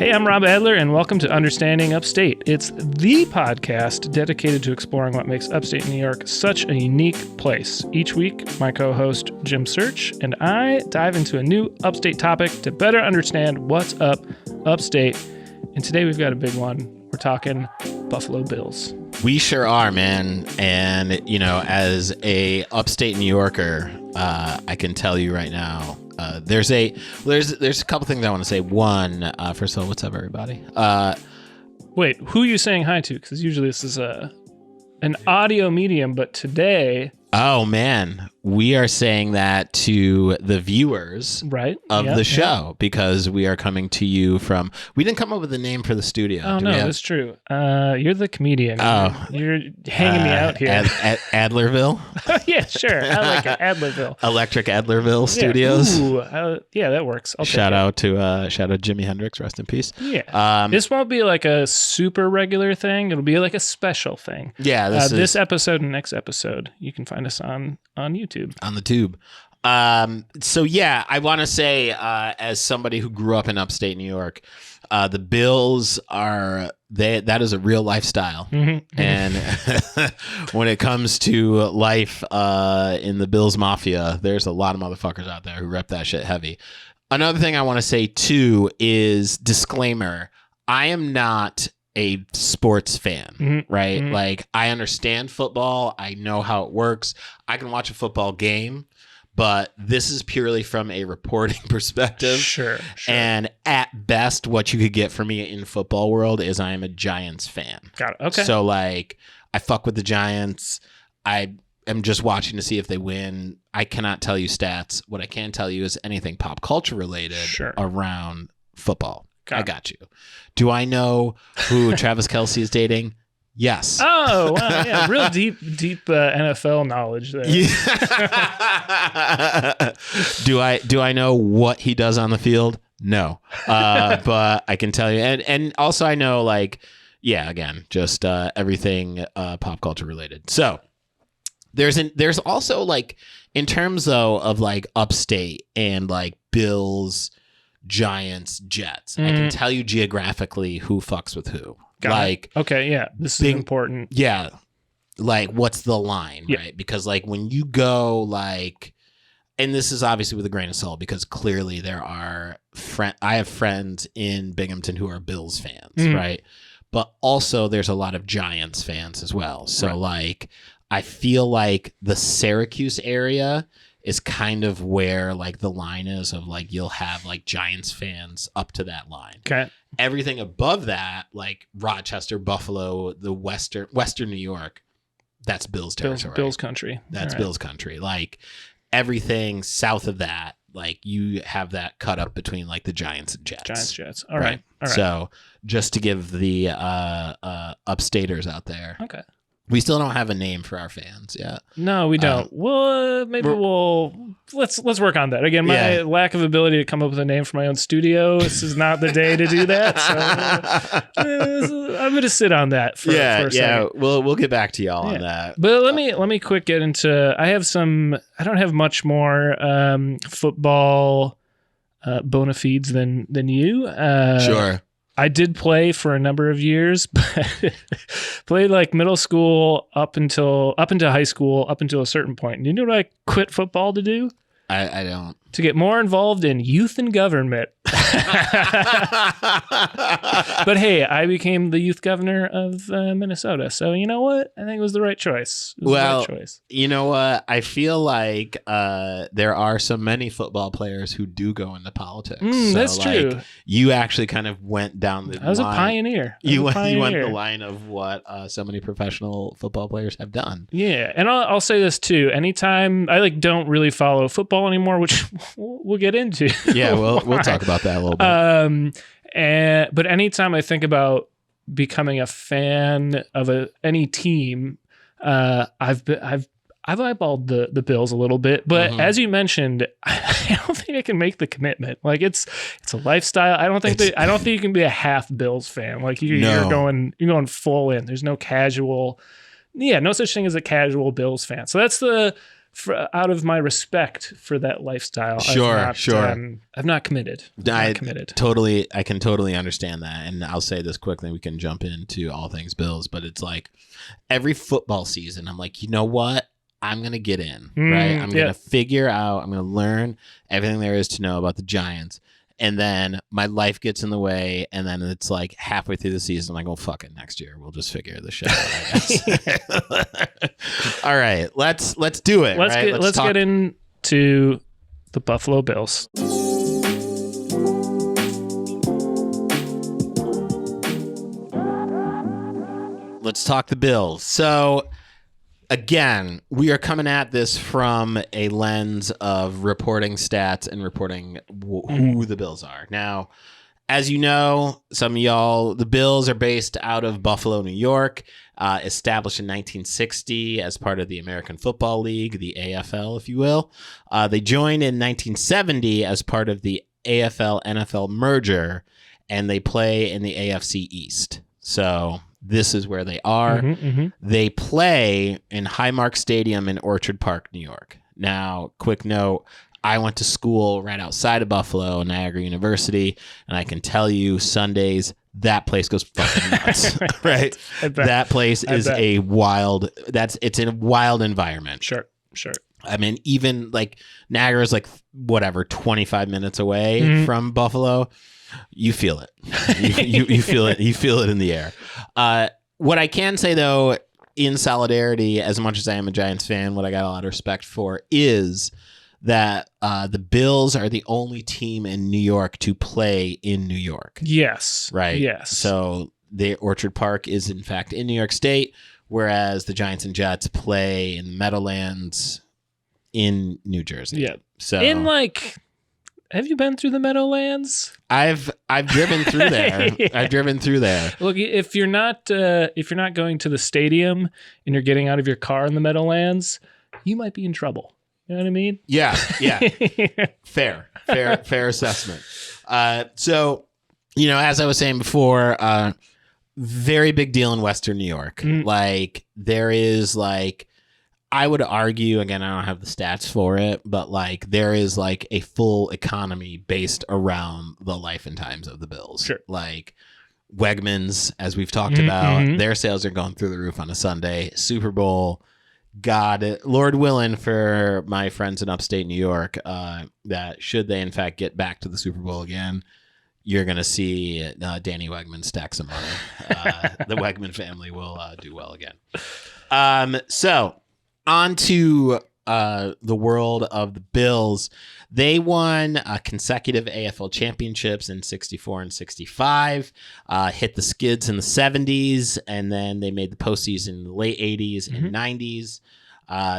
Hey, I'm Rob Adler, and welcome to Understanding Upstate. It's the podcast dedicated to exploring what makes upstate New York such a unique place. Each week, my co-host Jim Search and I dive into a new upstate topic to better understand what's up upstate. And today we've got a big one. We're talking Buffalo Bills. We sure are, man. And, you know, as a upstate New Yorker, I can tell you right now, there's a couple things I want to say. One, first of all, what's up, everybody? Wait, who are you saying hi to? Because usually this is an audio medium, but today... Oh, man. We are saying that to the viewers of the show because we are coming to you from... We didn't come up with a name for the studio. Oh, no, that's true. You're the comedian. Oh. You're hanging me out here. Adlerville? Yeah, sure. I like it. Adlerville. Electric Adlerville Studios. Ooh, yeah, that works. Shout out to Jimi Hendrix. Rest in peace. Yeah. This won't be like a super regular thing. It'll be like a special thing. Yeah. This episode and next episode, you can find us on YouTube. On the tube. So yeah, I want to say, as somebody who grew up in upstate New York, the Bills that is a real lifestyle. Mm-hmm. And when it comes to life in the Bills Mafia, there's a lot of motherfuckers out there who rep that shit heavy. Another thing I want to say too is disclaimer. I am not a sports fan, right? Mm-hmm. Like, I understand football. I know how it works. I can watch a football game, but this is purely from a reporting perspective. Sure. And at best, what you could get from me in football world is I am a Giants fan. Got it. Okay. So, like, I fuck with the Giants. I am just watching to see if they win. I cannot tell you stats. What I can tell you is anything pop culture related around football. I got you. Do I know who Travis Kelce is dating? Yes. Oh, wow. Yeah. Real deep NFL knowledge there. Yeah. Do I know what he does on the field? No. But I can tell you. And also I know, like, yeah, again, just everything pop culture related. So there's also, like, in terms though of like upstate and like Bills, Giants, Jets. I can tell you geographically who fucks with who. Okay, yeah. This is important. Yeah. Like, what's the line, right? Because, like, when you go, like, and this is obviously with a grain of salt because clearly there are I have friends in Binghamton who are Bills fans, right? But also there's a lot of Giants fans as well. So, like, I feel like the Syracuse area is kind of where, like, the line is of, like, you'll have, like, Giants fans up to that line. Okay. Everything above that, like Rochester, Buffalo, the Western New York, that's Bills territory. Bills country. That's Bills country. Like, everything south of that, like, you have that cut up between, like, the Giants and Jets. Jets. All right. So, just to give the upstaters out there. Okay. We still don't have a name for our fans yet. No, we don't. Well, maybe let's work on that. Again, my lack of ability to come up with a name for my own studio. This is not the day to do that. So I'm going to sit on that for a second. We'll get back to y'all on that. But let me quick get into. I don't have much more football bona fides than you. Sure. I did play for a number of years, but played like middle school up until high school, up until a certain point. And you know what I quit football to do? I don't. To get more involved in youth and government. But hey, I became the youth governor of Minnesota. So you know what? I think it was the right choice. You know what? I feel like there are so many football players who do go into politics. That's true. You actually kind of went down the line. I was a pioneer. You went the line of what so many professional football players have done. Yeah, and I'll say this too. Anytime I don't really follow football anymore, which we'll get into. Yeah, we'll talk about that a little bit. But anytime I think about becoming a fan of any team, I've eyeballed the Bills a little bit. But as you mentioned, I don't think I can make the commitment. Like, it's a lifestyle. I don't think you can be a half Bills fan. Like you're going full in. There's no casual. Yeah, no such thing as a casual Bills fan. So that's the out of my respect for that lifestyle, Sure. I've not committed. I can totally understand that. And I'll say this quickly, we can jump into all things Bills, but it's like every football season, I'm like, you know what? I'm going to get in, right? I'm going to figure out, I'm going to learn everything there is to know about the Giants. And then my life gets in the way, and then it's like halfway through the season, I'm like, oh, fuck it, next year we'll just figure this shit out, I guess. All right, let's do it. Let's get into the Buffalo Bills. Let's talk the Bills. So again, we are coming at this from a lens of reporting stats and reporting who the Bills are. Now, as you know, some of y'all, the Bills are based out of Buffalo, New York, established in 1960 as part of the American Football League, the AFL, if you will. They joined in 1970 as part of the AFL-NFL merger, and they play in the AFC East. So this is where they are. They play in Highmark Stadium in Orchard Park, New York. Now, quick note, I went to school right outside of Buffalo, Niagara University, and I can tell you Sundays, that place goes fucking nuts, right? That place is a wild environment. Sure. I mean, even like Niagara is like 25 minutes away from Buffalo. You feel it. You feel it. You feel it in the air. What I can say, though, in solidarity, as much as I am a Giants fan, what I got a lot of respect for is that the Bills are the only team in New York to play in New York. Yes. Right? Yes. So the Orchard Park is, in fact, in New York State, whereas the Giants and Jets play in Meadowlands in New Jersey. Yeah. So have you been through the Meadowlands? I've driven through there. Yeah. I've driven through there. Look, if you're not going to the stadium and you're getting out of your car in the Meadowlands, you might be in trouble. You know what I mean? Yeah. Fair assessment. So, as I was saying before, very big deal in Western New York. Like there is I would argue, again, I don't have the stats for it, but there is a full economy based around the life and times of the Bills. Sure. Like Wegmans, as we've talked about, their sales are going through the roof on a Sunday. Super Bowl, God, Lord willing for my friends in upstate New York, that should they in fact get back to the Super Bowl again, you're going to see Danny Wegman stack some money. The Wegman family will do well again. So on to the world of the Bills. They won consecutive AFL championships in 64 and 65, hit the skids in the 70s, and then they made the postseason in the late 80s and 90s.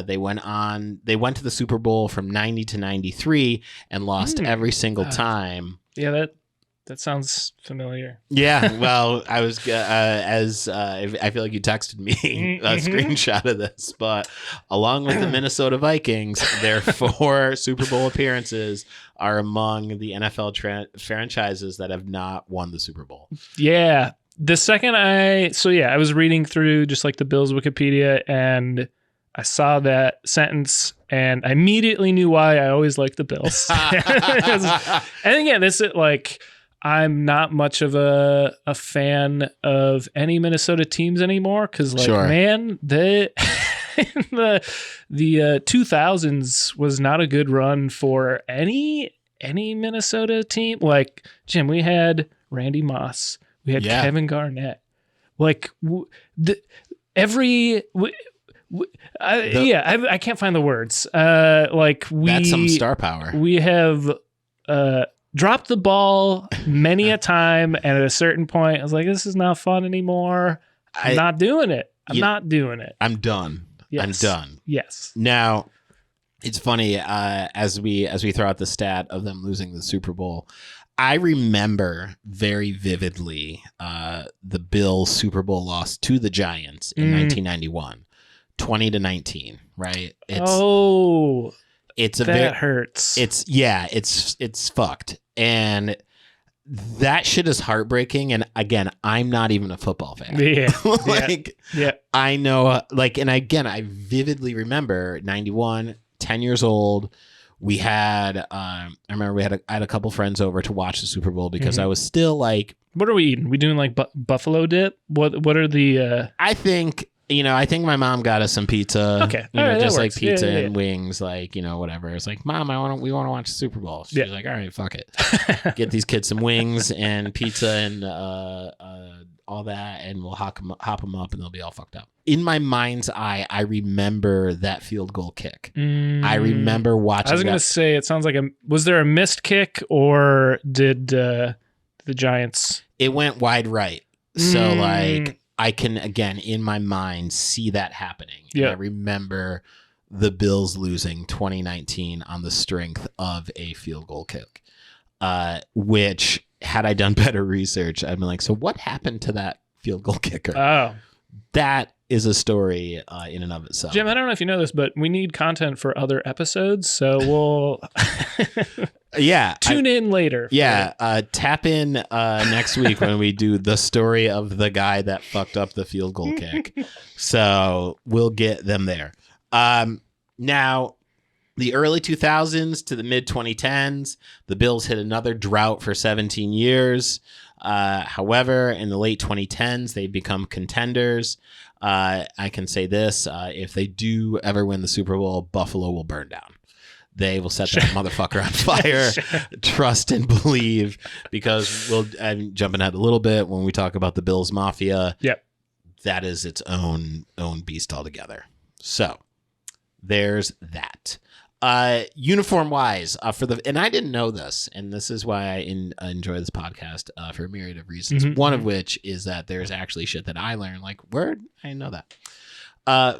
They went to the Super Bowl from 90 to 93 and lost every single time. Yeah, that sounds familiar. Yeah, well, I was I feel like you texted me a screenshot of this, but along with the Minnesota Vikings, their 4 Super Bowl appearances are among the NFL franchises that have not won the Super Bowl. Yeah, the second I was reading through just the Bills Wikipedia, and I saw that sentence and I immediately knew why I always liked the Bills. And again, this is I'm not much of a fan of any Minnesota teams anymore because, man, the 2000s was not a good run for any Minnesota team. Jim, we had Randy Moss, we had Kevin Garnett, I can't find the words. That's some star power. We have dropped the ball many a time, and at a certain point, I was like, "This is not fun anymore. I'm not doing it. I'm not doing it. I'm done. Yes. I'm done." Yes. Now, it's funny as we throw out the stat of them losing the Super Bowl. I remember very vividly the Bills Super Bowl loss to the Giants in 1991, 20-19. Right? That hurts. It's fucked. And that shit is heartbreaking. And again, I'm not even a football fan. Yeah. I know, and again, I vividly remember 91, 10 years old. We had, I remember I had a couple friends over to watch the Super Bowl because I was still like, what are we eating? We doing like buffalo dip? What are the? I think my mom got us some pizza. Okay, you know, right, just like works. pizza and wings, like, you know, whatever. It's like, Mom, we want to watch the Super Bowl. She's like, all right, fuck it. Get these kids some wings and pizza and all that, and we'll hop them up, and they'll be all fucked up. In my mind's eye, I remember that field goal kick. I remember watching. I was going to say, it sounds like was there a missed kick, or did the Giants? It went wide right. So like, I can, again, in my mind, see that happening. Yeah. I remember the Bills losing 2019 on the strength of a field goal kick, which, had I done better research, I'd been like, so what happened to that field goal kicker? Oh. That is a story in and of itself. Jim, I don't know if you know this, but we need content for other episodes, so we'll tune in later. Yeah, tap in next week when we do the story of the guy that fucked up the field goal kick. So we'll get them there. Now, the early 2000s to the mid 2010s, the Bills hit another drought for 17 years. However, in the late 2010s, they become contenders. I can say this, if they do ever win the Super Bowl, Buffalo will burn down. They will set that motherfucker on fire. Trust and believe, because I'm jumping ahead a little bit when we talk about the Bills Mafia. Yep. That is its own beast altogether. So there's that. Uniform wise, and I didn't know this, and this is why I enjoy this podcast for a myriad of reasons. One of which is that there's actually shit that I learned, like, word, I didn't know that.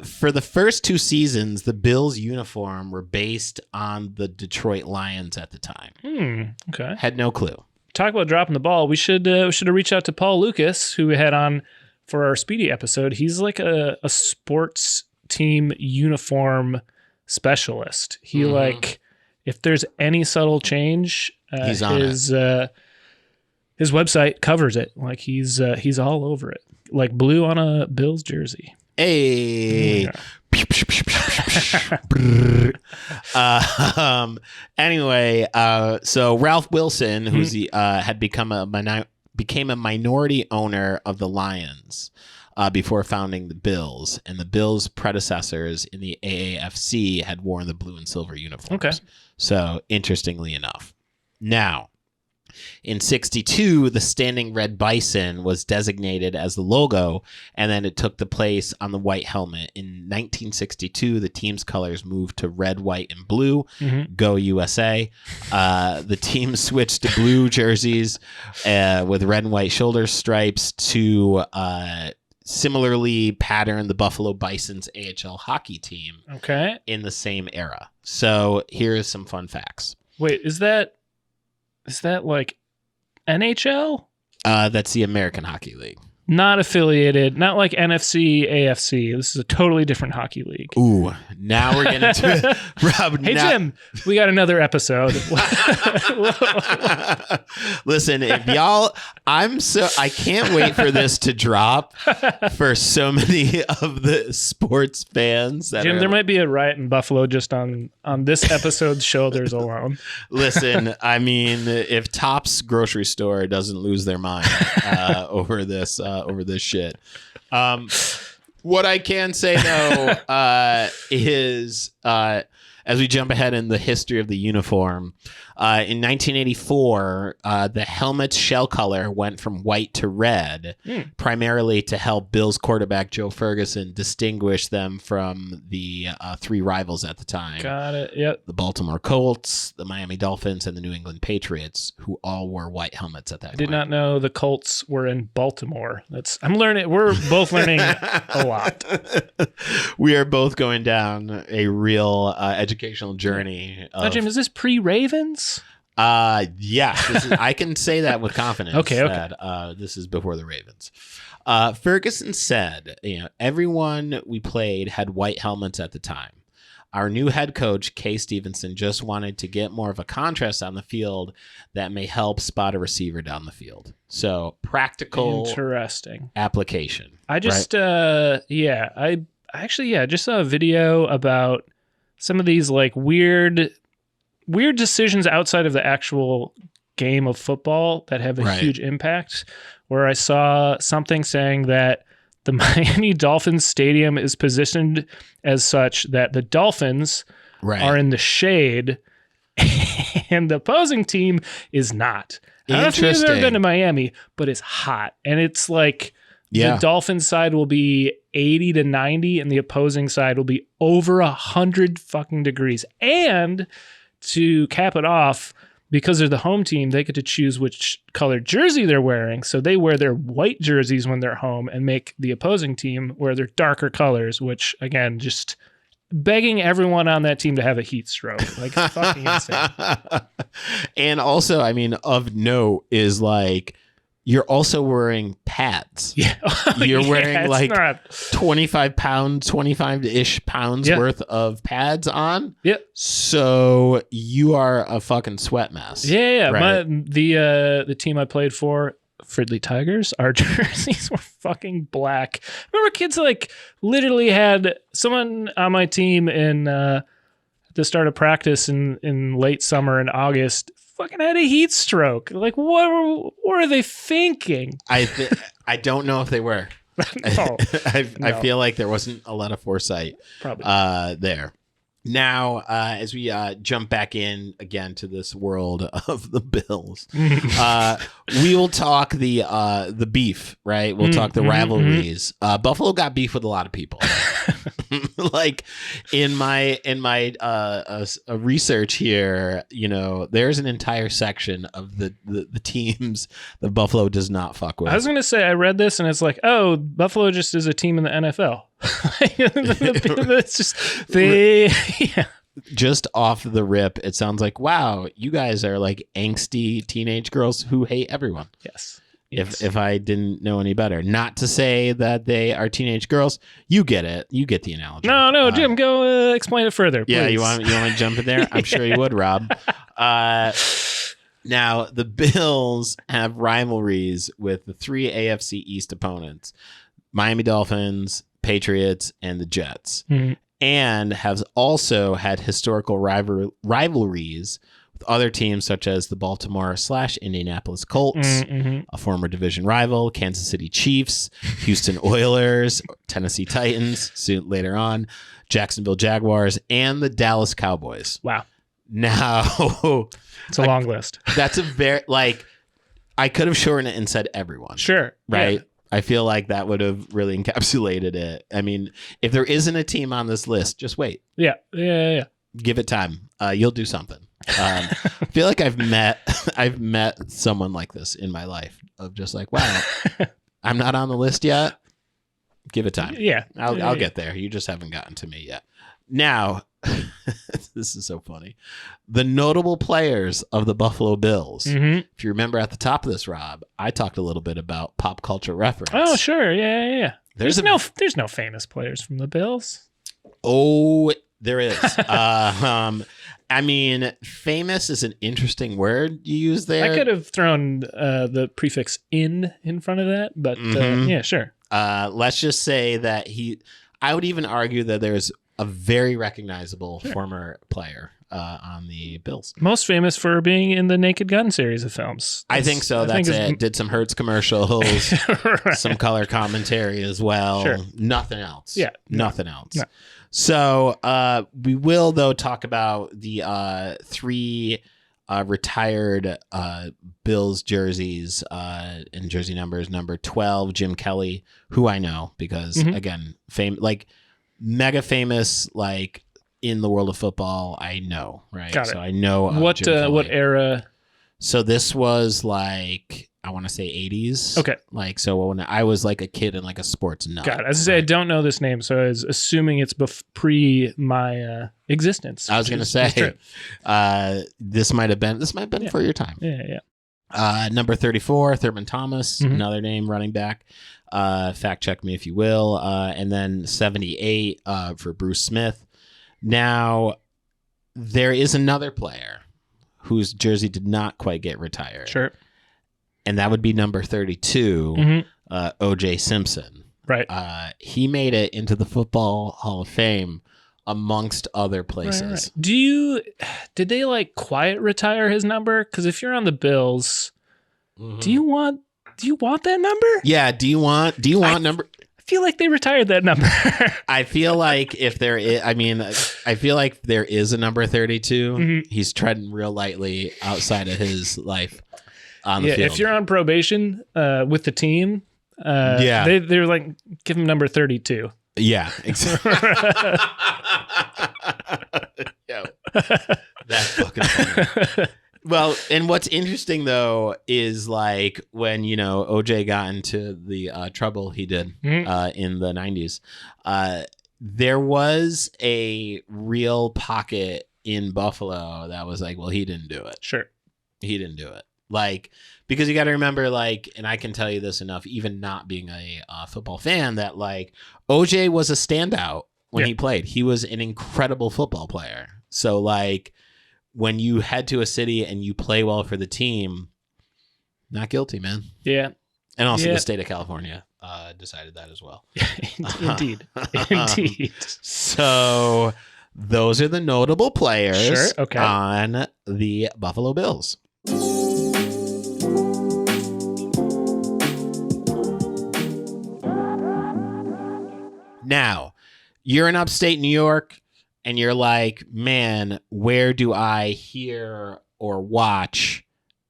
For the first 2 seasons, the Bills uniform were based on the Detroit Lions at the time. Okay. Had no clue. Talk about dropping the ball. We should have reached out to Paul Lucas, who we had on for our Speedy episode. He's like a sports team uniform specialist. He like, if there's any subtle change, he's on his website covers it. Like he's all over it. Like blue on a Bills jersey. Hey. Yeah. Anyway, so Ralph Wilson, who's had became a minority owner of the Lions before founding the Bills, and the Bills' predecessors in the AAFC had worn the blue and silver uniforms. Okay. So interestingly enough, now in 1962, the standing red bison was designated as the logo, and then it took the place on the white helmet. In 1962, the team's colors moved to red, white, and blue. Go USA. The team switched to blue jerseys with red and white shoulder stripes to similarly pattern the Buffalo Bison's AHL hockey team. Okay. In the same era. So here's some fun facts. Wait, is that like NHL? That's the American Hockey League. Not affiliated, not like NFC, AFC. This is a totally different hockey league. Ooh, now we're getting into it. Rob, hey, Jim, we got another episode. Listen, if y'all, I can't wait for this to drop for so many of the sports fans. Jim, there might be a riot in Buffalo just on this episode's shoulders alone. Listen, I mean, if Topps grocery store doesn't lose their mind over this shit. What I can say though is as we jump ahead in the history of the uniform, in 1984, the helmet's shell color went from white to red, primarily to help Bills quarterback Joe Ferguson distinguish them from the 3 rivals at the time. Got it. Yep. The Baltimore Colts, the Miami Dolphins, and the New England Patriots, who all wore white helmets at that point. I did not know the Colts were in Baltimore. I'm learning. We're both learning a lot. We are both going down a real educational journey. Jim, is this pre-Ravens? Yes, I can say that with confidence. Okay. That, this is before the Ravens. Ferguson said, everyone we played had white helmets at the time. Our new head coach, Kay Stevenson, just wanted to get more of a contrast on the field that may help spot a receiver down the field. So practical, interesting application. I just, I just saw a video about some of these like weird decisions outside of the actual game of football that have a huge impact, where I saw something saying that the Miami Dolphins stadium is positioned as such that the Dolphins are in the shade and the opposing team is not. I don't know if you've ever been to Miami, but it's hot. And it's like the Dolphins side will be 80 to 90 and the opposing side will be over 100 fucking degrees. And to cap it off, because they're the home team, they get to choose which color jersey they're wearing. So they wear their white jerseys when they're home and make the opposing team wear their darker colors, which, again, just begging everyone on that team to have a heat stroke. Like, fucking insane. And also, I mean, of note is like, you're also wearing pads. Yeah. You're wearing like 25-ish pounds worth of pads on. Yep. So you are a fucking sweat mess. Yeah. Right? The team I played for, Fridley Tigers, our jerseys were fucking black. Remember kids like literally had someone on my team in the start of practice in late summer in August fucking had a heat stroke. Like, what are they thinking? I don't know if they were. No. I feel like there wasn't a lot of foresight there. Now, as we jump back in again to this world of the Bills, we will talk the beef, right? We'll talk the rivalries. Buffalo got beef with a lot of people. Like in my research here, you know, there's an entire section of the teams that Buffalo does not fuck with. I was going to say, I read this and it's like, oh, Buffalo just is a team in the NFL. It's just just off the rip, it sounds like, wow, you guys are like angsty teenage girls who hate everyone. Yes. If I didn't know any better. Not to say that they are teenage girls. You get it. You get the analogy. No, Jim, go explain it further, please. Yeah, you want to jump in there? I'm sure you would, Rob. Now, the Bills have rivalries with the three AFC East opponents, Miami Dolphins, Patriots, and the Jets, and have also had historical rivalries with other teams such as the Baltimore/Indianapolis Colts, a former division rival, Kansas City Chiefs, Houston Oilers, Tennessee Titans, soon later on, Jacksonville Jaguars, and the Dallas Cowboys. Wow. Now, it's a long list. That's a very, like, I could have shortened it and said everyone. Sure. Right? Yeah. I feel like that would have really encapsulated it. I mean, if there isn't a team on this list, just wait. Yeah. Give it time. You'll do something. I feel like I've met someone like this in my life of just like, wow, I'm not on the list yet. Give it time. Yeah. I'll get there. You just haven't gotten to me yet. Now, this is so funny. The notable players of the Buffalo Bills. If you remember at the top of this, Rob, I talked a little bit about pop culture reference. Oh, sure. Yeah. There's no famous players from the Bills. Oh, there is. I mean, famous is an interesting word you use there. I could have thrown the prefix in front of that, but yeah, sure. Let's just say that I would even argue that there's a very recognizable former player on the Bills. Most famous for being in the Naked Gun series of films. I think so. That's it. Did some Hertz commercials, some color commentary as well. Sure. Nothing else. Yeah. Nothing else. No. So we will, though, talk about the three retired Bills jerseys and jersey numbers. Number 12, Jim Kelly, who I know because, again, mega famous, like in the world of football, I know, right? Got it. So I know what era. So this was like, I want to say 80s. Okay. Like, so when I was like a kid and like a sports nut. Got it. As I say, I don't know this name, so I was assuming it's pre my existence. I was going to say, this might have been for your time. Yeah. Number 34, Thurman Thomas, another name, running back. Fact check me if you will. And then 78 for Bruce Smith. Now, there is another player whose jersey did not quite get retired. Sure. And that would be number 32, O.J. Simpson. Right. He made it into the Football Hall of Fame amongst other places. Right. Did they like quiet retire his number? Because if you're on the Bills, do you want that number? Yeah. Do you want number? I feel like they retired that number. I feel like if there is, I feel like there is a number 32. He's treading real lightly outside of his life on the field. If you're on probation with the team, they're like, give him number 32. Yeah, exactly. Yo, that's fucking funny. Well, and what's interesting though is like when OJ got into the trouble he did in the 90s, there was a real pocket in Buffalo that was like, well, he didn't do it. Sure, he didn't do it. Like, because you got to remember, like, and I can tell you this enough, even not being a football fan, that like OJ was a standout when he played. He was an incredible football player. So like, when you head to a city and you play well for the team, not guilty, man. Yeah. And also the state of California decided that as well. Indeed. Indeed. So those are the notable players okay. on the Buffalo Bills. Now, you're in upstate New York. And you're like, man, where do I hear or watch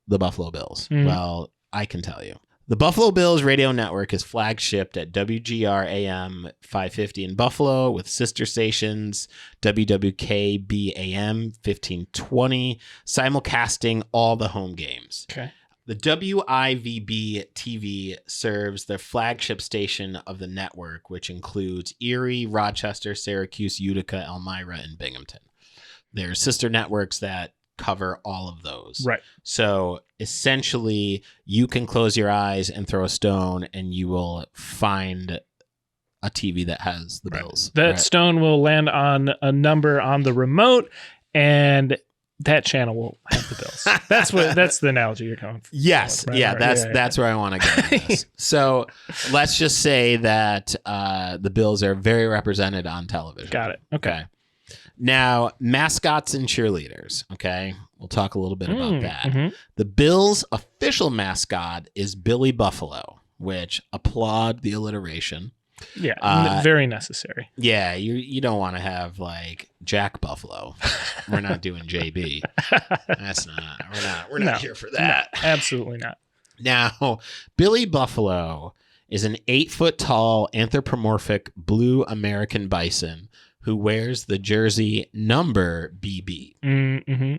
the Buffalo Bills? Well, I can tell you. The Buffalo Bills radio network is flagshipped at WGR AM 550 in Buffalo with sister stations WWKB AM 1520, simulcasting all the home games. Okay. The WIVB TV serves the flagship station of the network, which includes Erie, Rochester, Syracuse, Utica, Elmira, and Binghamton. There are sister networks that cover all of those. Right. So essentially, you can close your eyes and throw a stone, and you will find a TV that has the Bills. That stone will land on a number on the remote, and that channel will have the Bills. That's the analogy you're going for. Yes. That's where I want to go with this. So let's just say that the Bills are very represented on television. Got it. Okay. Now, mascots and cheerleaders. Okay. We'll talk a little bit about that. Mm-hmm. The Bills' official mascot is Billy Buffalo, which applaud the alliteration. Yeah, very necessary. Yeah, you don't want to have like Jack Buffalo. We're not doing JB. That's not. We're not here for that. No, absolutely not. Now, Billy Buffalo is an 8-foot tall anthropomorphic blue American bison who wears the jersey number BB. Mm-hmm.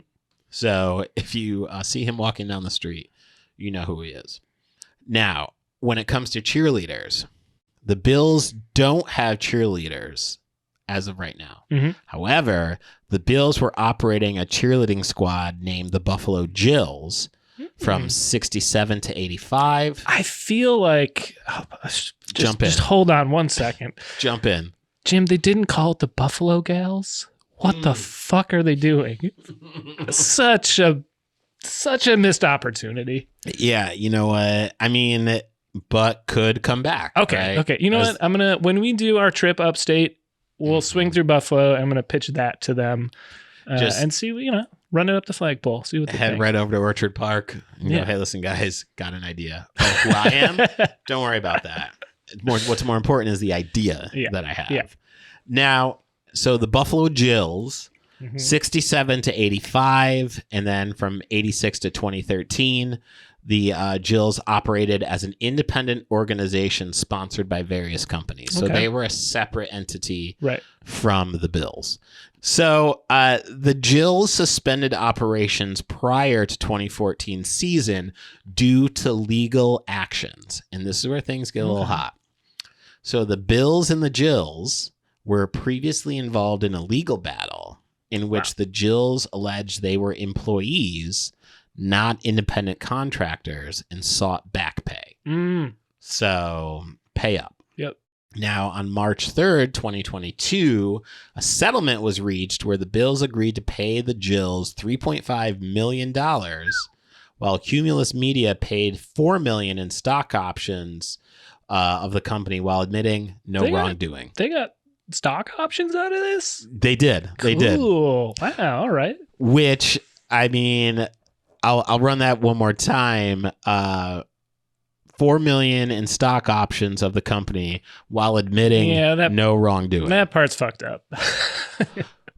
So if you see him walking down the street, you know who he is. Now, when it comes to cheerleaders, the Bills don't have cheerleaders as of right now. Mm-hmm. However, the Bills were operating a cheerleading squad named the Buffalo Jills from 67 to 85. I feel like... Just hold on one second. Jump in. Jim, they didn't call it the Buffalo Gals? What the fuck are they doing? Such a missed opportunity. Yeah, you know what? I mean... but could come back. Okay. Right? Okay. You know what? When we do our trip upstate, we'll swing through Buffalo. I'm going to pitch that to them and see, run it up the flagpole. See what they head think. right over to Orchard Park and go, hey, listen, guys, got an idea of who I am. Don't worry about that. What's more important is the idea that I have. Yeah. Now, so the Buffalo Jills, 67 to 85, and then from 86 to 2013, the Jills operated as an independent organization sponsored by various companies. So they were a separate entity from the Bills. So the Jills suspended operations prior to 2014 season due to legal actions. And this is where things get a little hot. So the Bills and the Jills were previously involved in a legal battle in which the Jills alleged they were employees, not independent contractors, and sought back pay. So pay up. Yep. Now, on March 3rd, 2022, a settlement was reached where the Bills agreed to pay the Jills $3.5 million, while Cumulus Media paid $4 million in stock options of the company while admitting no wrongdoing. They got stock options out of this? They did. They did. Cool. Wow. All right. Which, I mean, I'll run that one more time. $4 million in stock options of the company while admitting no wrongdoing. That part's fucked up.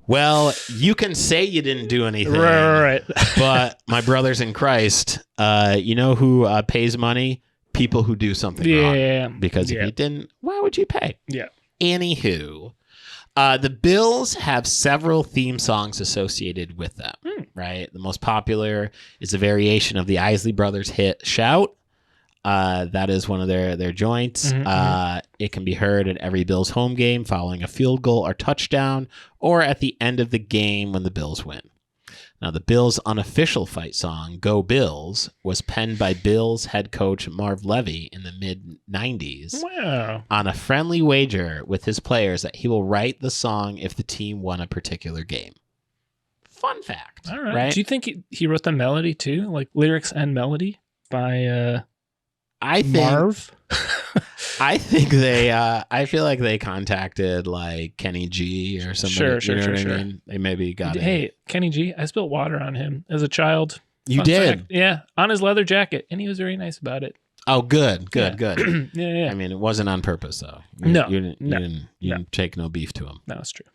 Well, you can say you didn't do anything, right. But my brothers in Christ, you know who pays money? People who do something wrong. Because if you didn't, why would you pay? Yeah. Anywho, the Bills have several theme songs associated with them, right? The most popular is a variation of the Isley Brothers hit Shout. That is one of their joints. It can be heard at every Bills home game following a field goal or touchdown, or at the end of the game when the Bills win. Now, the Bills' unofficial fight song, Go Bills, was penned by Bills head coach Marv Levy in the mid-90s on a friendly wager with his players that he will write the song if the team won a particular game. Fun fact. All right. Right? Do you think he wrote the melody too? Like lyrics and melody by Marv? I think I feel like they contacted like Kenny G or somebody. Sure. I mean? They maybe got it. Hey, Kenny G, I spilled water on him as a child. You did? Fact. Yeah, on his leather jacket, and he was very nice about it. Oh, good. Yeah. I mean, it wasn't on purpose, though. You didn't take no beef to him. No, it's true.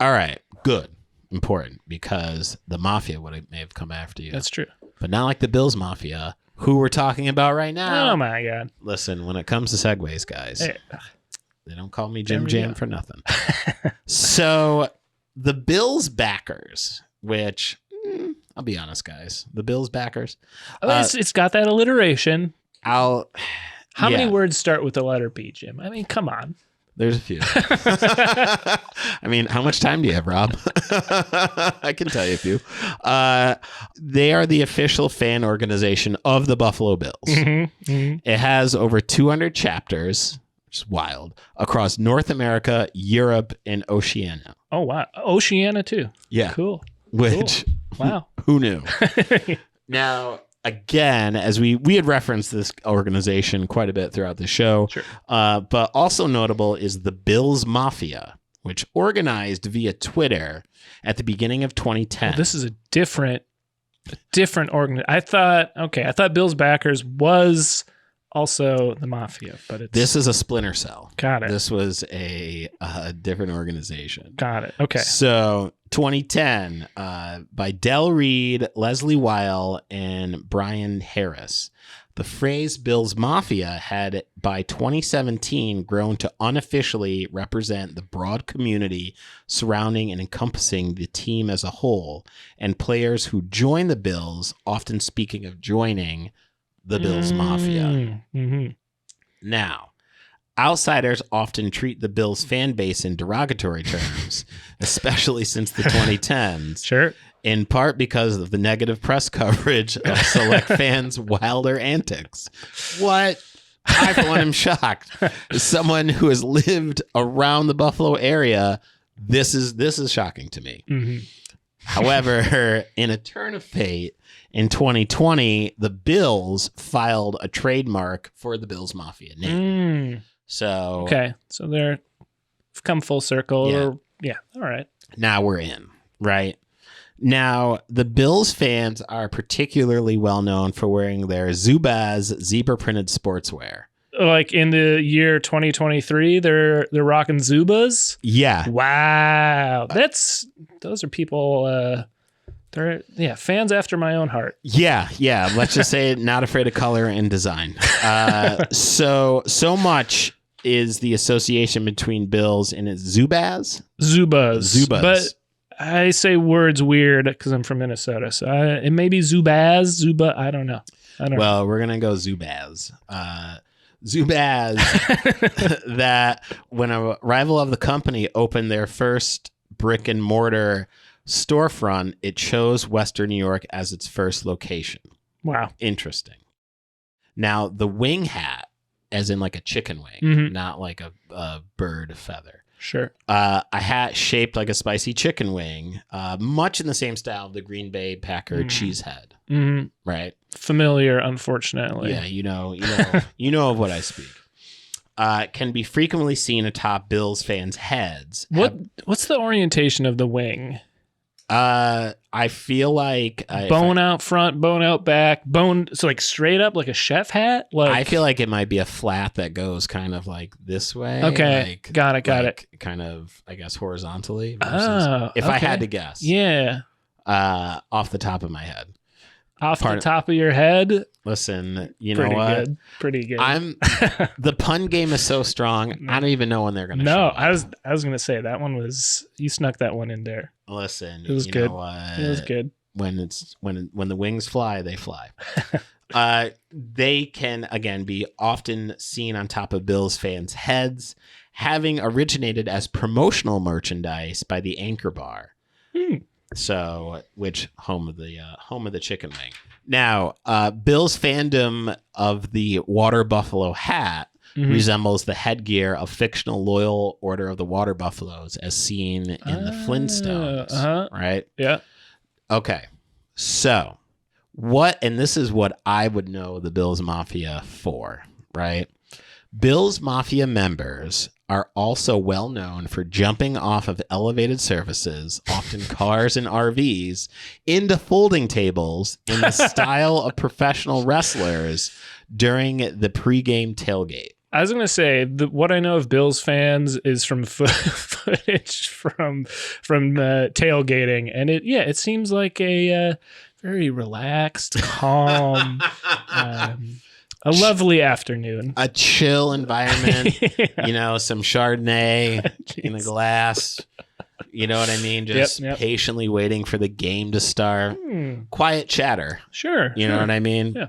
All right, good. Important, because the Mafia may have come after you. That's true. But not like the Bills Mafia, who we're talking about right now. Oh, my God. Listen, when it comes to segues, guys, they don't call me Jim Jam for nothing. So the Bills backers, which, I'll be honest, guys, the Bills backers. It's got that alliteration. How many words start with the letter B, Jim? I mean, come on. There's a few. I mean, how much time do you have, Rob? I can tell you a few. They are the official fan organization of the Buffalo Bills. It has over 200 chapters, which is wild, across North America, Europe, and Oceania. Oh, wow. Oceania, too. Yeah. Cool. Which, wow. Who knew? Now, again, as we had referenced this organization quite a bit throughout the show, sure. But also notable is the Bills Mafia, which organized via Twitter at the beginning of 2010. Well, this is a different organization. I thought Bills backers was also the Mafia, but this is a splinter cell. Got it. This was a different organization. Got it. Okay. So 2010 by Del Reed, Leslie Weil, and Brian Harris. The phrase Bills Mafia had by 2017 grown to unofficially represent the broad community surrounding and encompassing the team as a whole, and players who join the Bills, often speaking of joining the Bills Mafia. Now, outsiders often treat the Bills fan base in derogatory terms, especially since the 2010s. Sure. In part because of the negative press coverage of select fans' wilder antics. What? I, for one, am shocked. As someone who has lived around the Buffalo area, this is shocking to me. However, in a turn of fate, in 2020, the Bills filed a trademark for the Bills Mafia name. So they're come full circle. All right. Now we're in, right? Now, the Bills fans are particularly well known for wearing their Zubaz zebra-printed sportswear. Like in the year 2023, they're rocking Zubas? Yeah. Wow. Those are people... they're fans after my own heart. Yeah. Let's just say not afraid of color and design. So much is the association between Bills and its Zubaz. Zubas. But I say words weird because I'm from Minnesota. So it may be Zubaz, Zuba. I don't know. Well, we're gonna go Zubaz. Zubaz. That when a rival of the company opened their first brick and mortar storefront, it chose Western New York as its first location. Wow. Interesting. Now, the wing hat, as in like a chicken wing, not like a bird feather. Sure. A hat shaped like a spicy chicken wing, much in the same style of the Green Bay Packer cheese head. Right? Familiar, unfortunately. Yeah, you know of what I speak. can be frequently seen atop Bills fans' heads. What's the orientation of the wing? I feel like bone out front, bone out back, so like straight up like a chef hat. Like I feel like it might be a flat that goes kind of like this way. Okay, like, got it. Kind of, I guess, horizontally. If Okay. I had to guess, yeah, off the top of my head. The top of your head. Listen, you know what? Pretty good. The pun game is so strong. I don't even know when they're going to show up. I was going to say that one was, you snuck that one in there. Listen, it was good. It was good. When the wings fly, they fly. They can again be often seen on top of Bills fans' heads, having originated as promotional merchandise by the Anchor Bar. So, which home of the chicken wing. Now, Bill's fandom of the water buffalo hat resembles the headgear of fictional Loyal Order of the Water Buffaloes, as seen in the Flintstones. Right? Yeah. Okay. So, and this is what I would know the Bills Mafia for, right? Bills Mafia members are also well known for jumping off of elevated surfaces, often cars and RVs, into folding tables in the style of professional wrestlers during the pregame tailgate. I was going to say, what I know of Bills fans is from footage from tailgating, and it seems like a very relaxed, calm, a lovely afternoon. A chill environment, some Chardonnay in a glass. You know what I mean? Just patiently waiting for the game to start. Quiet chatter. Sure. You know what I mean? Yeah.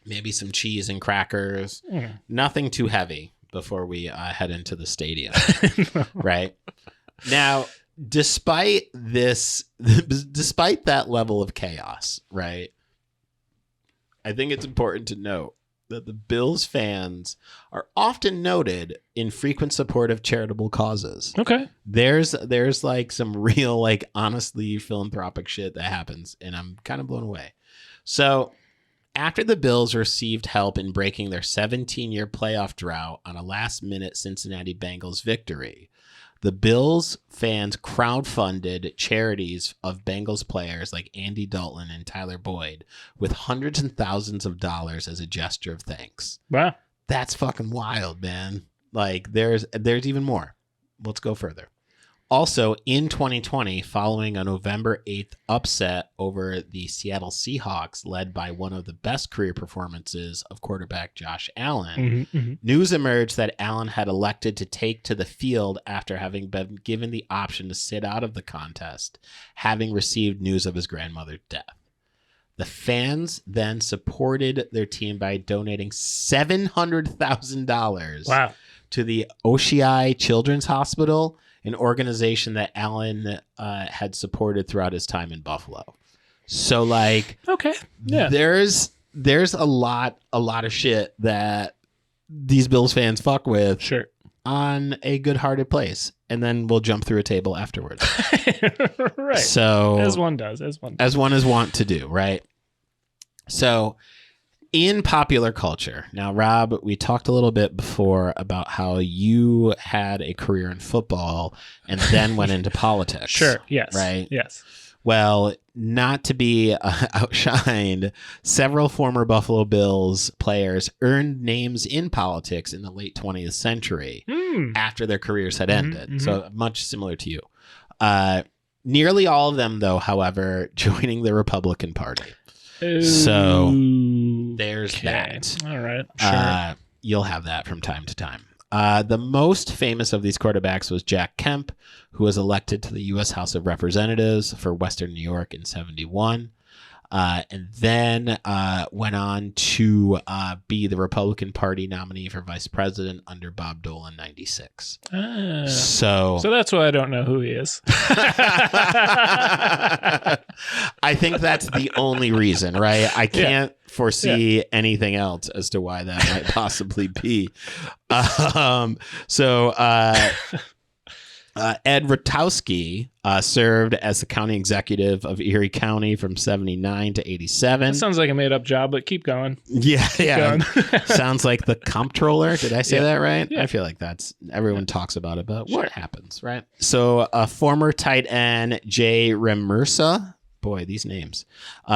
Maybe some cheese and crackers. Nothing too heavy before we head into the stadium. Right? Now, despite that level of chaos, right? I think it's important to note that the Bills fans are often noted in frequent support of charitable causes. Okay. There's like some real, like, honestly philanthropic shit that happens, and I'm kind of blown away. So after the Bills received help in breaking their 17-year playoff drought on a last-minute Cincinnati Bengals victory, the Bills fans crowdfunded charities of Bengals players like Andy Dalton and Tyler Boyd with hundreds and thousands of dollars as a gesture of thanks. Wow. That's fucking wild, man. Like, there's even more. Let's go further. Also, in 2020, following a November 8th upset over the Seattle Seahawks, led by one of the best career performances of quarterback Josh Allen, news emerged that Allen had elected to take to the field after having been given the option to sit out of the contest, having received news of his grandmother's death. The fans then supported their team by donating $700,000 to the Oshii Children's Hospital, an organization that Allen had supported throughout his time in Buffalo. So, like, okay, yeah, there's a lot of shit that these Bills fans fuck with, sure, on a good-hearted place, and then we'll jump through a table afterwards. Right. So, as one is wont to do, right? So, in popular culture, now, Rob, we talked a little bit before about how you had a career in football and then went into politics. Sure. Yes. Right? Yes. Well, not to be outshined, several former Buffalo Bills players earned names in politics in the late 20th century after their careers had ended. So much similar to you. Nearly all of them, though, however, joining the Republican Party. So there's that. All right. Sure. You'll have that from time to time. The most famous of these quarterbacks was Jack Kemp, who was elected to the U.S. House of Representatives for Western New York in 1971, and then went on to be the Republican Party nominee for vice president under Bob Dole in 1996. So that's why I don't know who he is. I think that's the only reason, right? I can't foresee anything else as to why that might possibly be. Ed Rutowski Served as the county executive of Erie County from 79 to 87. That sounds like a made-up job, but keep going. Yeah, Going. Sounds like the comptroller. Did I say that right? Yeah. I feel like everyone talks about it, but what happens, right? So, former tight end Jay Remersa. Boy, these names.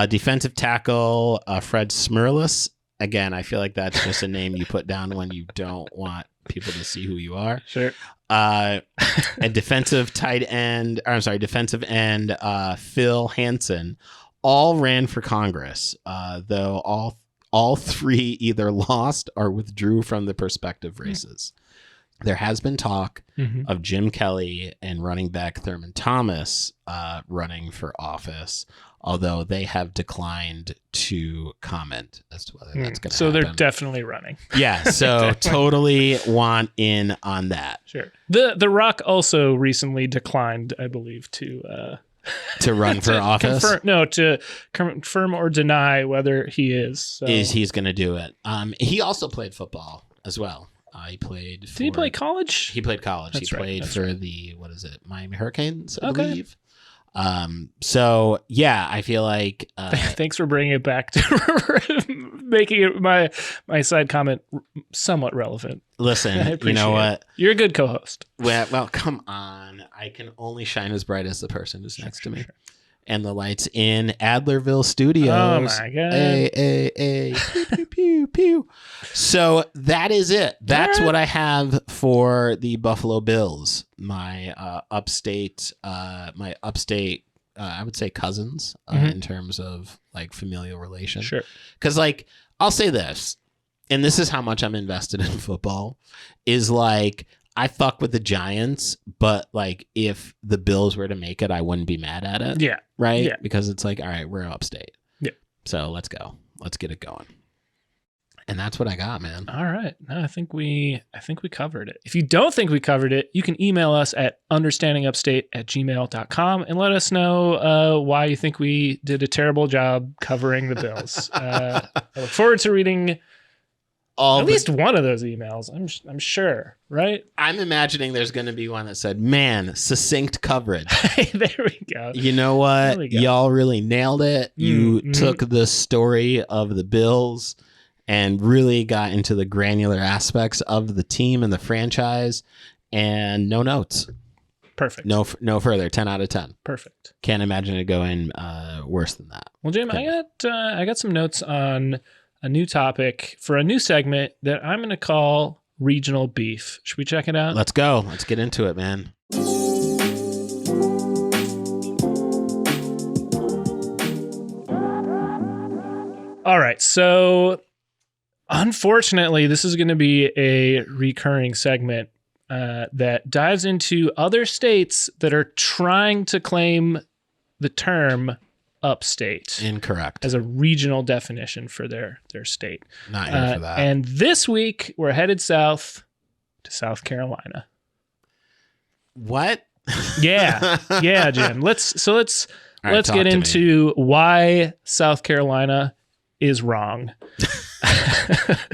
Defensive tackle Fred Smirlis. Again, I feel like that's just a name you put down when you don't want people to see who you are. Sure. A defensive end, Phil Hansen, all ran for Congress, though all three either lost or withdrew from the prospective races. There has been talk of Jim Kelly and running back Thurman Thomas running for office, although they have declined to comment as to whether that's going to happen. So they're definitely running. Yeah, so totally want in on that. Sure. The Rock also recently declined, I believe, to run for office. To confirm or deny whether he is. So. He's going to do it. He also played football as well. He played. Did he play college? He played college. That's he right. played That's for right. the Miami Hurricanes, I believe. So yeah, I feel like thanks for bringing it back to making it my side comment somewhat relevant. Listen, you know what? You're a good co-host. Well, come on. I can only shine as bright as the person who's next to me. Sure. And the lights in Adlerville Studios. Oh my god! Pew, pew, pew, pew. So that is it. That's what I have for the Buffalo Bills. My upstate. I would say cousins in terms of like familial relation. Sure. Because like I'll say this, and this is how much I'm invested in football. Is like. I fuck with the Giants, but like if the Bills were to make it, I wouldn't be mad at it. Yeah. Right? Yeah. Because it's like, all right, we're upstate. Yeah. So let's go. Let's get it going. And that's what I got, man. All right. No, I think we covered it. If you don't think we covered it, you can email us at understandingupstate@gmail.com and let us know why you think we did a terrible job covering the Bills. I look forward to reading at least one of those emails. I'm sure, right? I'm imagining there's going to be one that said, "Man, succinct coverage." There we go. You know what? Y'all really nailed it. You took the story of the Bills and really got into the granular aspects of the team and the franchise, and no notes. Perfect. No further. 10 out of 10. Perfect. Can't imagine it going worse than that. Well, Jim, I got some notes on a new topic for a new segment that I'm going to call regional beef. Should we check it out? Let's go. Let's get into it, man. All right. So unfortunately, this is going to be a recurring segment that dives into other states that are trying to claim the term upstate. Incorrect. As a regional definition for their state. Not here for that. And this week, we're headed south to South Carolina. What? Yeah, Jim. Let's right, get into why South Carolina is wrong.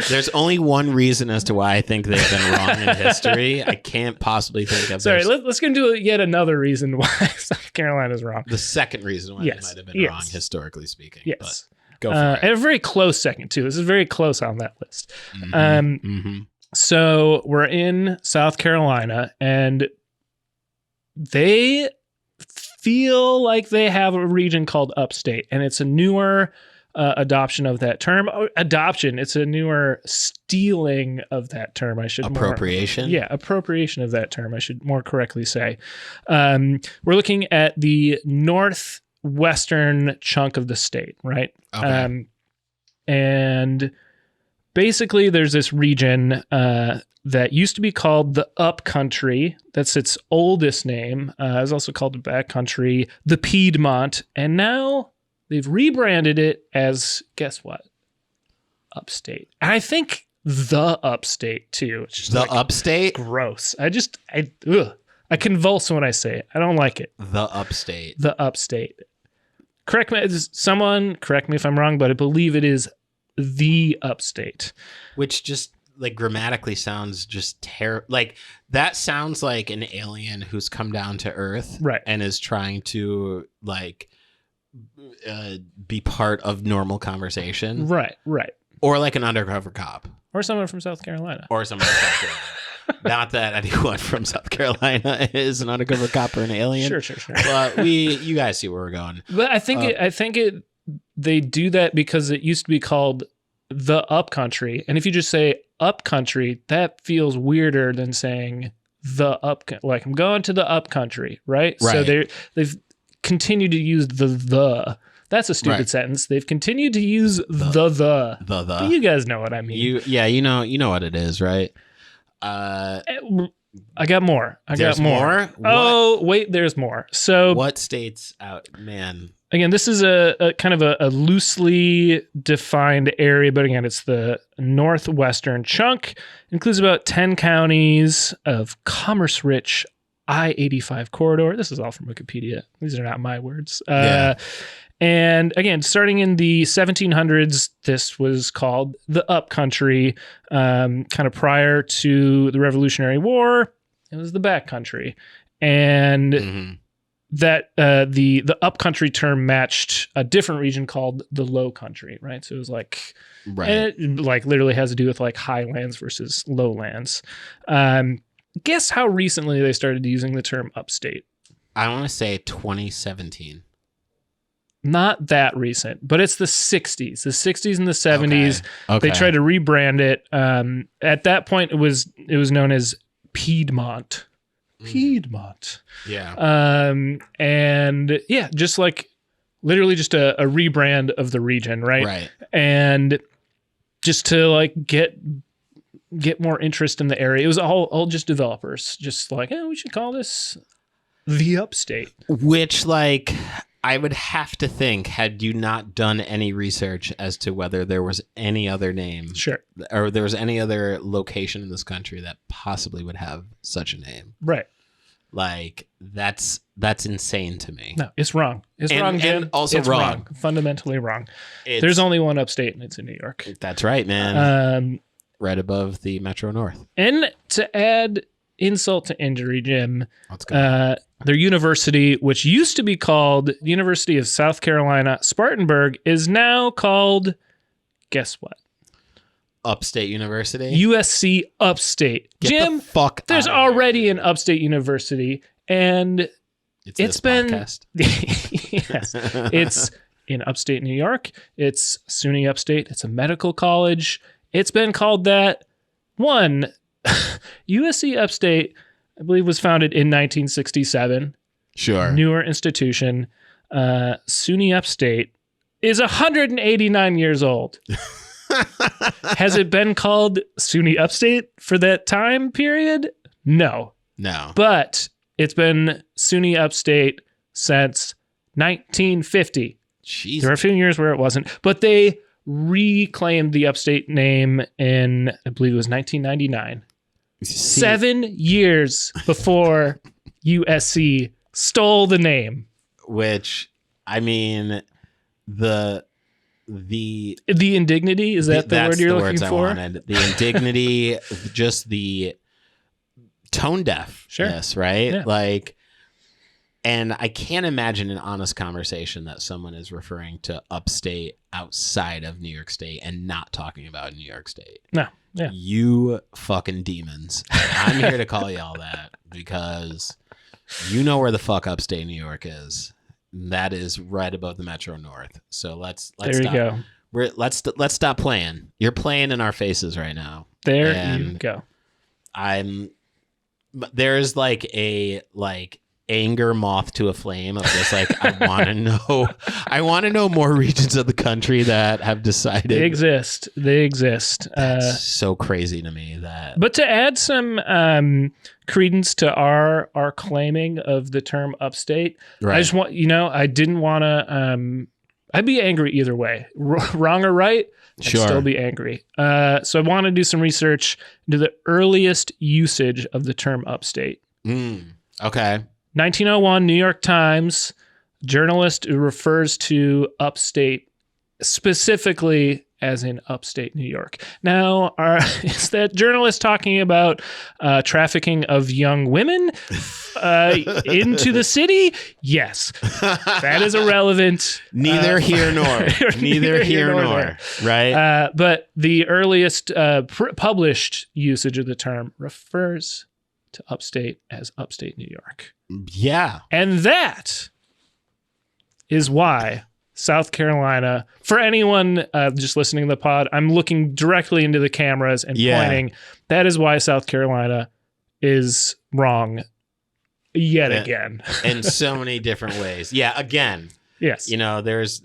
There's only one reason as to why I think they've been wrong in history. I can't possibly think of. Sorry, let's get into yet another reason why South Carolina is wrong. The second reason why they might have been wrong, historically speaking. Yes. But go for it. And a very close second, too. This is very close on that list. So we're in South Carolina, and they feel like they have a region called upstate, and it's a newer adoption of that term. It's a newer stealing of that term. Appropriation? Appropriation of that term, I should more correctly say. We're looking at the northwestern chunk of the state, right? Okay. And basically there's this region that used to be called the Upcountry. That's its oldest name. It's also called the Backcountry, the Piedmont, and now they've rebranded it as, guess what? Upstate. And I think the Upstate, too. It's just the Upstate? Gross. I convulse when I say it. I don't like it. The Upstate. The Upstate. Correct me if I'm wrong, but I believe it is the Upstate. Which just like grammatically sounds just terrible. Like that sounds like an alien who's come down to Earth, right, and is trying to like be part of normal conversation, right, or like an undercover cop, or someone from South Carolina, or someone from South Carolina. Not that anyone from South Carolina is an undercover cop or an alien. Sure. But you guys see where we're going. But I think they do that because it used to be called the Upcountry, and if you just say Upcountry, that feels weirder than saying the up. Like I'm going to the Upcountry, right? So they've continued to use the. That's a stupid sentence. They've continued to use the. But you guys know what I mean. You know what it is, right? I got more. There's more? Oh, wait, there's more. So what states out, man? Again, this is a kind of a loosely defined area, but again, it's the northwestern chunk. It includes about 10 counties of commerce-rich I-85 corridor. This is all from Wikipedia. These are not my words. And again, starting in the 1700s, this was called the Upcountry. Kind of prior to the Revolutionary War, it was the Backcountry. And that the Upcountry term matched a different region called the Low Country, right? So it was like, and it like literally has to do with like highlands versus lowlands. Guess how recently they started using the term upstate? I want to say 2017. Not that recent, but it's the 60s. The 60s and the 70s. Okay. They tried to rebrand it. At that point, it was known as Piedmont. Piedmont. Yeah. And yeah, just like literally just a rebrand of the region, right? Right. And just to like get more interest in the area. It was all just developers, just like, we should call this the Upstate. Which like I would have to think, had you not done any research as to whether there was any other name, or there was any other location in this country that possibly would have such a name, right? Like that's insane to me. No, it's wrong. It's wrong, Jim. And also it's wrong. Fundamentally wrong. There's only one upstate, and it's in New York. That's right, man. Right above the Metro North. And to add insult to injury, Jim, their university, which used to be called the University of South Carolina, Spartanburg, is now called, guess what? Upstate University? USC Upstate. Get Jim, the fuck there's already an Upstate University, and it's been... podcast. Yes. It's in upstate New York. It's SUNY Upstate. It's a medical college. It's been called that. USC Upstate, I believe, was founded in 1967. Sure. Newer institution. SUNY Upstate is 189 years old. Has it been called SUNY Upstate for that time period? No. But it's been SUNY Upstate since 1950. Jeez. There were a few years where it wasn't, but they reclaimed the Upstate name in, I believe it was 1999. 7 years before USC stole the name. Which, I mean, the indignity, is that the word you're looking for? I wanted. The indignity, just the tone deafness, right? Yeah. Like, and I can't imagine an honest conversation that someone is referring to upstate outside of New York State and not talking about New York State. No. Yeah. You fucking demons. I'm here to call y'all that because you know where the fuck upstate New York is. That is right above the Metro North. So let's there stop. You go. Let's stop playing. You're playing in our faces right now. There you go. There's like a anger moth to a flame of just like I want to know more regions of the country that have decided they exist. That's so crazy to me that. But to add some credence to our claiming of the term upstate, right. I just want I didn't want to I'd be angry either way, wrong or right. I'd still be angry. So I want to do some research into the earliest usage of the term upstate. Okay. 1901, New York Times, journalist who refers to upstate specifically as in upstate New York. Now, is that journalist talking about trafficking of young women into the city? Yes. That is irrelevant. Neither here nor. Neither here nor. Right? But the earliest published usage of the term refers to upstate as upstate New York. Yeah. And that is why South Carolina, for anyone just listening to the pod, I'm looking directly into the cameras and pointing. That is why South Carolina is wrong yet again. In so many different ways. Yeah, again. Yes. You know, there was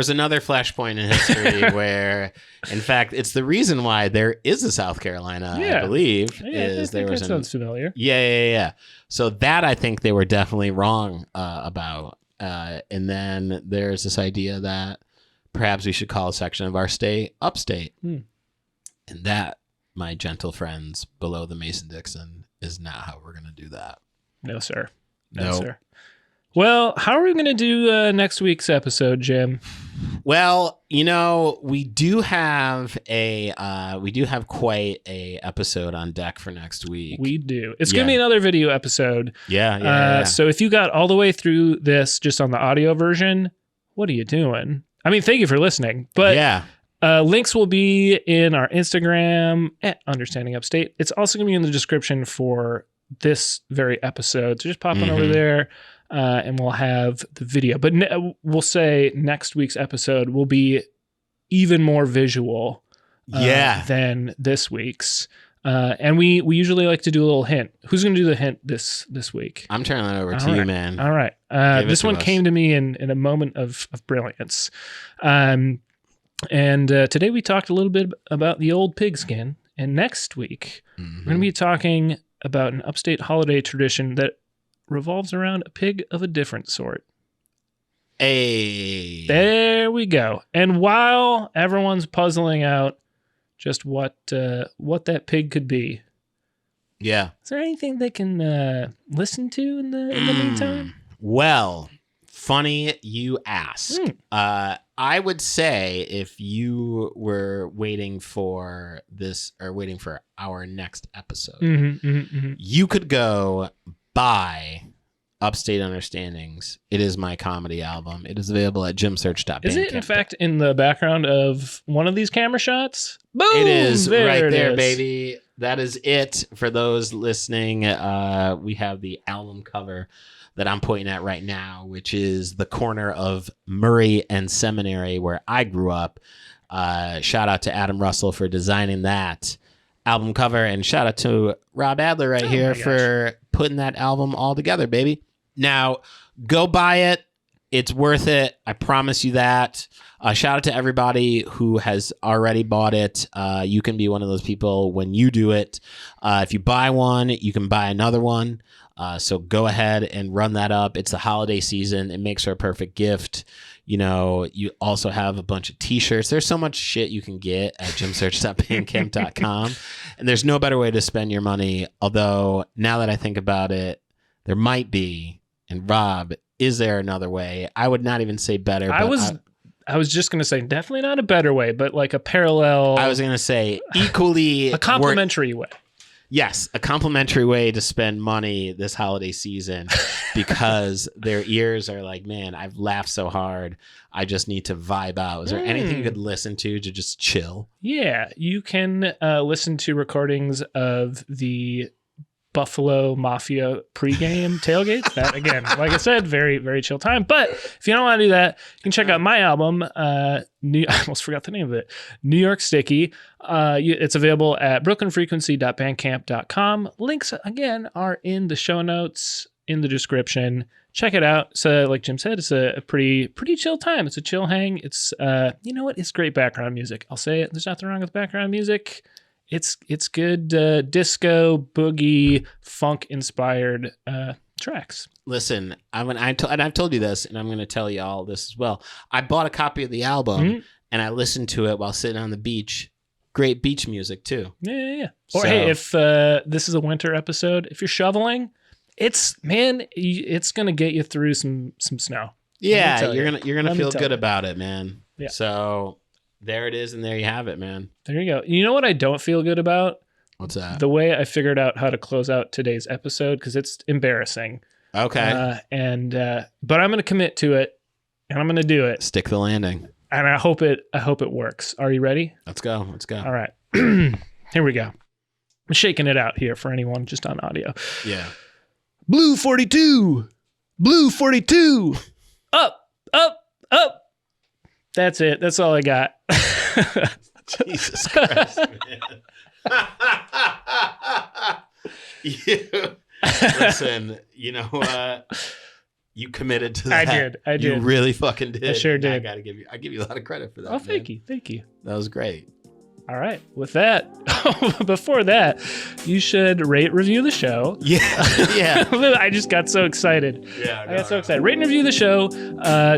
another flashpoint in history where, in fact, it's the reason why there is a South Carolina, I believe. That sounds familiar. Yeah. So that I think they were definitely wrong about. And then there's this idea that perhaps we should call a section of our state upstate. And that, my gentle friends below the Mason-Dixon, is not how we're going to do that. No, sir. Nope. Sir. Well, how are we going to do next week's episode, Jim? Well, you know, we do have quite a episode on deck for next week. We do. It's going to be another video episode. Yeah. So if you got all the way through this just on the audio version, what are you doing? I mean, thank you for listening. But links will be in our Instagram at Understanding Upstate. It's also going to be in the description for this very episode. So just pop on over there. And we'll have the video. But we'll say next week's episode will be even more visual than this week's. And we usually like to do a little hint. Who's going to do the hint this week? I'm turning that over to you, man. All right. This one came to me in a moment of brilliance. And today we talked a little bit about the old pigskin. And next week, we're going to be talking about an upstate holiday tradition that revolves around a pig of a different sort. Hey. There we go. And while everyone's puzzling out just what that pig could be, is there anything they can listen to in the meantime? Well, funny you ask. I would say if you were waiting for this or waiting for our next episode, you could go buy Upstate Understandings. It is my comedy album. It is available at jimsearch.bandcamp. Is it in fact in the background of one of these camera shots? Boom! It is right there, is. baby. That is it. For those listening, we have the album cover that I'm pointing at right now, which is the corner of Murray and Seminary where I grew up. Shout out to Adam Russell for designing that album cover, and shout out to Rob Adler here for putting that album all together, baby. Now, go buy it. It's worth it. I promise you that. Shout out to everybody who has already bought it. You can be one of those people when you do it. If you buy one, you can buy another one. So go ahead and run that up. It's the holiday season. It makes for a perfect gift. You know, you also have a bunch of t-shirts. There's so much shit you can get at jimsearch.bandcamp.com. And there's no better way to spend your money. Although now that I think about it, there might be. And Rob, is there another way? I would not even say better. I was just going to say definitely not a better way, but like a parallel. I was going to say equally. A complimentary way. Yes, a complimentary way to spend money this holiday season because their ears are like, man, I've laughed so hard. I just need to vibe out. Is there anything you could listen to just chill? Yeah, you can listen to recordings of the Buffalo Mafia pregame tailgates. That, again, like I said, very, very chill time. But if you don't want to do that, you can check out my album. I almost forgot the name of it. New York Sticky. It's available at brokenfrequency.bandcamp.com. Links, again, are in the show notes, in the description. Check it out. So, like Jim said, it's a pretty chill time. It's a chill hang. It's, you know what? It's great background music. I'll say it. There's nothing wrong with background music. It's good disco, boogie, funk-inspired tracks. Listen, I've told you this, and I'm going to tell you all this as well. I bought a copy of the album, and I listened to it while sitting on the beach. Great beach music, too. Yeah. Or, hey, if this is a winter episode, if you're shoveling, it's going to get you through some snow. Yeah, you're gonna feel good about it, man. Yeah. So There it is, and there you have it, man. There you go. You know what I don't feel good about? What's that? The way I figured out how to close out today's episode, because it's embarrassing. Okay. But I'm going to commit to it, and I'm going to do it. Stick the landing. And I hope it works. Are you ready? Let's go. All right. Here we go. I'm shaking it out here for anyone just on audio. Yeah. Blue 42. Blue 42. Up, up, up. That's it. That's all I got. Jesus Christ, man. Listen, you know, you committed to that. I did. You really fucking did. I sure did. I give you a lot of credit for that. Oh, thank you. That was great. All right. With that, before that, you should rate, review the show. Yeah. I just got so excited. Yeah. I got so excited. Rate and review the show.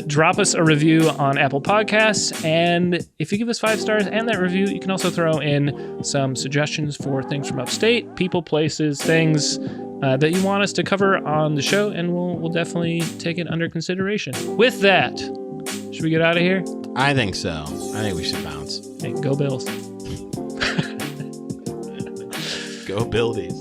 Drop us a review on Apple Podcasts. And if you give us 5 stars and that review, you can also throw in some suggestions for things from upstate, people, places, things that you want us to cover on the show. And we'll definitely take it under consideration. With that, should we get out of here? I think so. I think we should bounce. Hey, go Bills. Go Buildies.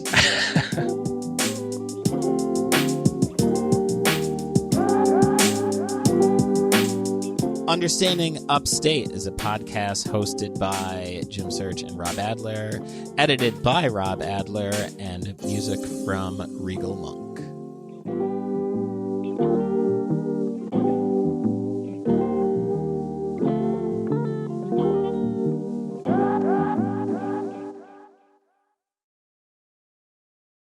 Understanding Upstate is a podcast hosted by Jim Search and Rob Adler, edited by Rob Adler, and music from Regal Monk.